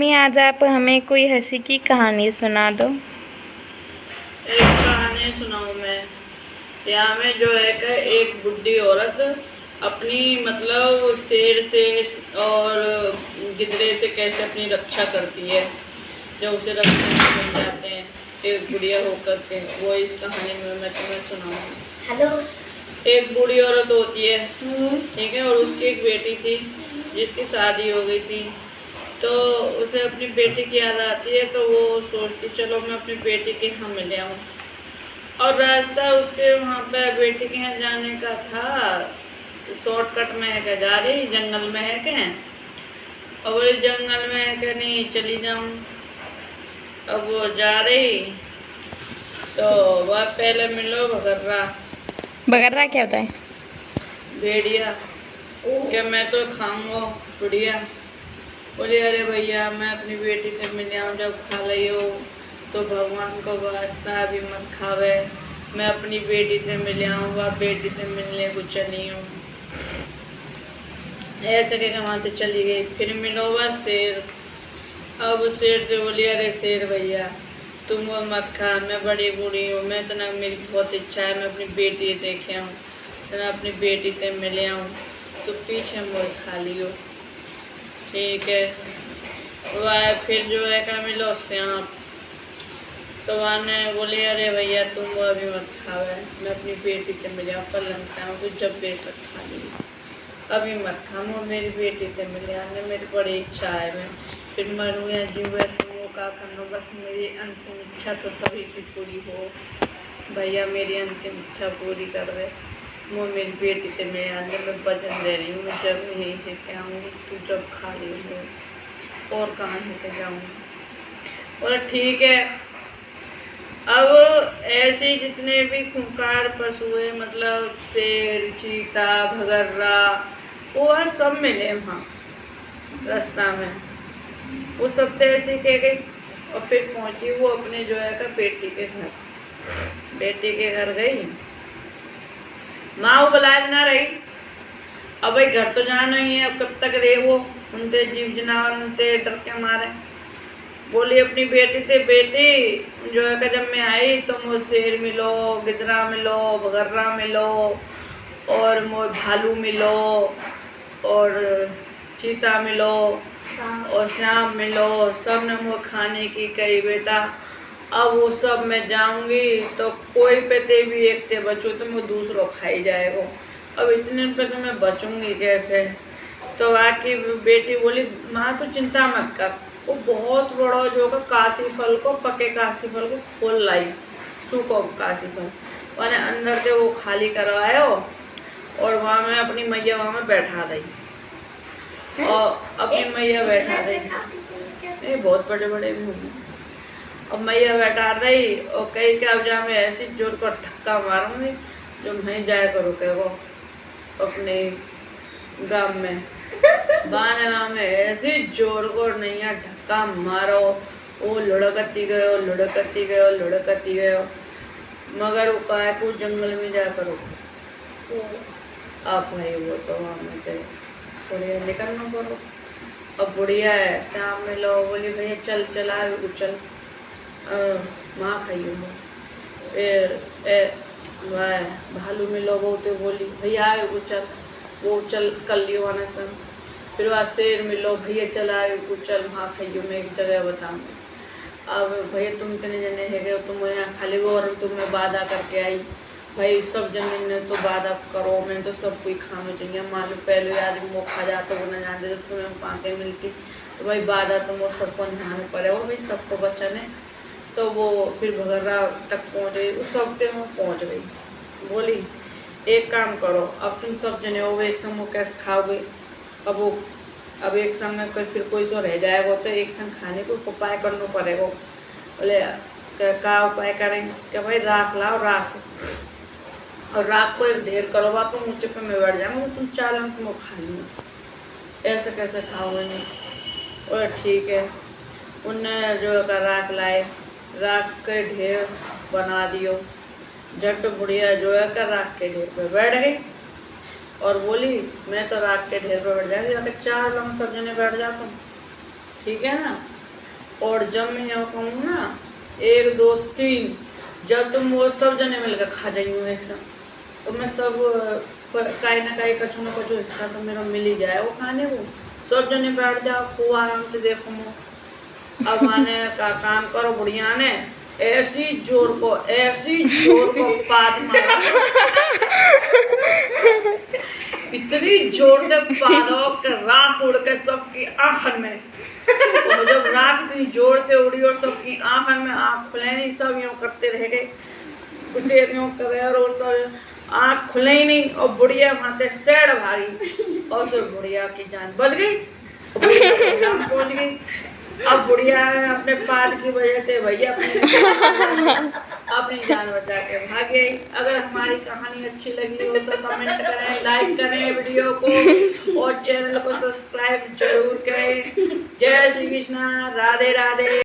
Mummy आज आप हमें कोई हंसी की कहानी सुना दो। एक कहानी सुनाऊं मैं। यहाँ में जो है कि एक बुढ़ी औरत अपनी मतलब शेर से और गिदरे से कैसे अपनी रक्षा करती है, जब उसे रखने में मिल जाते हैं एक बुढ़िया होकर के, वो इस कहानी में मैं तुम्हें सुनाऊंगी। हेलो। एक बूढ़ी औरत होती है, ठीक है, और उसकी एक बेटी थी जिसकी शादी हो गई थी। तो उसे अपनी बेटी की याद आती है, तो वो सोचती चलो मैं अपनी बेटी के यहाँ मिल आऊँ। और रास्ता उसके वहाँ पे बेटी के यहाँ जाने का था, शॉर्टकट में है क्या जा रही, जंगल में है क्या, और बोले जंगल में है क्या नहीं चली जाऊँ। अब वो जा रही तो वह पहले मिलो भगर्रा। बगर्रा क्या होता है? भेड़िया। क्या मैं तो खाऊंगा बुढ़िया। बोले अरे भैया मैं अपनी बेटी से मिल आऊँ, जब खा ली हो तो भगवान को वास्ता अभी मत खावे, मैं अपनी बेटी से मिल आऊँ, वह बेटी से मिलने को चली हूँ। ऐसे के वहाँ तो चली गई। फिर मिलो वह शेर। अब शेर से बोली अरे शेर भैया तुम वो मत खा, मैं बड़ी बूढ़ी हूँ, मैं तो ना मेरी बहुत इच्छा है मैं अपनी बेटी देखे आऊँ, तो ना अपनी बेटी से मिले आऊँ, तो पीछे मुड़ खा लियो। ठीक है। वह फिर जो है क्या मिलो सांप। तो वह ने बोली अरे भैया तुम वो अभी मत खावे, मैं अपनी बेटी से मिले आऊँ, कल लगता हूँ तो जब बेशक खा ली, अभी मत खा, वो मेरी बेटी से मिले आने मेरी बड़ी इच्छा है, मैं फिर मरूँ या जीव ऐसे वो का करना, बस मेरी अंतिम इच्छा तो सभी की पूरी हो, भैया मेरी अंतिम इच्छा पूरी कर दे, वो मेरी बेटी से मैं आने में वजन दे रही हूँ, मैं जब यहीं है के आऊँगी तू जब खा ली हो, और कहाँ है के जाऊँगी। बोला ठीक है। अब ऐसे जितने भी खूंखार पशु है, मतलब शेर चीता भगर्रा, वो आज सब मिले वहाँ रास्ता में। वो सब तो ऐसे कह गई और फिर पहुंची वो अपने जो है का बेटी के घर। बेटी के घर गई, माँ वो बुलाए ना रही, अब भाई घर तो जाना ही है, अब कब तक रहे वो उनते जीव जनावर उनते डर के मारे। बोली अपनी बेटी से बेटी जो है कि जब मैं आई तो मुझे शेर मिलो, गिदरा मिलो, भगर्रा मिलो, और मोर भालू मिलो, और चीता मिलो, और श्याम मिलो, सब ने मुझे खाने की कही बेटा। अब वो सब मैं जाऊंगी तो कोई पे ते भी एक ते बचो तो मैं दूसरों खाई जाएगा, अब इतने पे तो मैं बचूंगी कैसे। तो आके बेटी बोली माँ तो चिंता मत कर, वो बहुत बड़ा जो का काशी फल को, पके काशी फल को खोल लाई, सूखो काशी फल मैंने अंदर के वो खाली करवायो, और वहाँ में अपनी मैया वहाँ में बैठा दी, और अपनी मैया बैठा दी, ये बहुत बड़े बड़े भी होंगे। अब मैया बैठा रही और कही कि अब जा मैं ऐसी जोर को धक्का मारूंगी जो मैं जाए करो के वो अपने गांव में बाने गाँव में ऐसी जोर को नैया धक्का मारो, वो लुढ़कती गयो लुढ़कती गयो लुढ़कती गयो, मगर वो काय को जंगल में जा करो आप भाई वो तो हमें थे बुढ़िया निकलना पड़ो। अब बुढ़िया है शाम में लो बोली भैया चल चला चल माँ खाइयो वह भालू में लो वो तो बोली भैया आए चल, वो चल कर लियो आना संग। फिर वहाँ शेर मिलो भैया चला आए चल वहाँ खाइयो मैं एक जगह बताऊँगी। अब भैया तुम इतने जने है गए तुम यहाँ खाली वो, और तुम्हें वादा करके आई भाई सब जने ने तो वादा करो, मैं तो सब कोई खाना चाहिए, मान लो पहले आदमी वो खा जाते वो ना जानते तो तुम्हें पाते मिलती, तो भाई वादा तो वो सबको निभाना पड़ेगा भाई सबको बचने। तो वो फिर भगर्रा तक पहुँच गई, उस हफ्ते में पहुँच गई। बोली एक काम करो अब तुम सब जने हो एक संग वो कैसे खाओगे, अब वो अब एक संग में फिर कोई सो रह जाएगा तो एक संग खाने को उपाय करना पड़ेगा। बोले क्या उपाय करेंगे, क्या भाई राख लाओ राख, और राख को एक ढेर करो आप ऊँचे पे मैं बैठ जाऊँगा तुम चाल तुम खा लूँगा, ऐसे कैसे खाओगे नहीं। और ठीक है उनने जो है राख लाए, राख के ढेर बना दियो, झट बुढ़िया जो है का राख के ढेर पे बैठ गई और बोली मैं तो राख के ढेर पे बैठ जाऊँगी, अगर चार लोग सब जने बैठ जाता हूँ। ठीक है ना। और जब मैं यहाँ कहूँ ना 1 2 3, जब तुम वो सब जने मिलकर खा जाइयो एक साथ, तो मैं सब काई ना काई कछु ना कछु हिस्सा तो मेरा मिल ही जाए वो खाने को। सब जने बैठ जाओ खूब आराम से देखो मो। अब माने का काम करो बुढ़िया ने ऐसी जोर को पाद मारा, इतनी जोर से पादो के राख उड़ के सबकी आंखन में। और जब राख इतनी जोर से उड़ी और सबकी आंखन में आंख खुले नहीं, सब यूं करते रह गए, कुछ यूं करे और सब आंख खुले ही नहीं। और बुढ़िया वहां से सैड भागी और फिर बुढ़िया की जान बच गई, बुढ़िया की जान पहुंच गई। अब बुढ़िया अपने पाद की वजह से भैया अपनी जान बचा के भाग गई। अगर हमारी कहानी अच्छी लगी हो तो कमेंट करें, लाइक करें वीडियो को और चैनल को सब्सक्राइब जरूर करें। जय श्री कृष्णा, राधे राधे।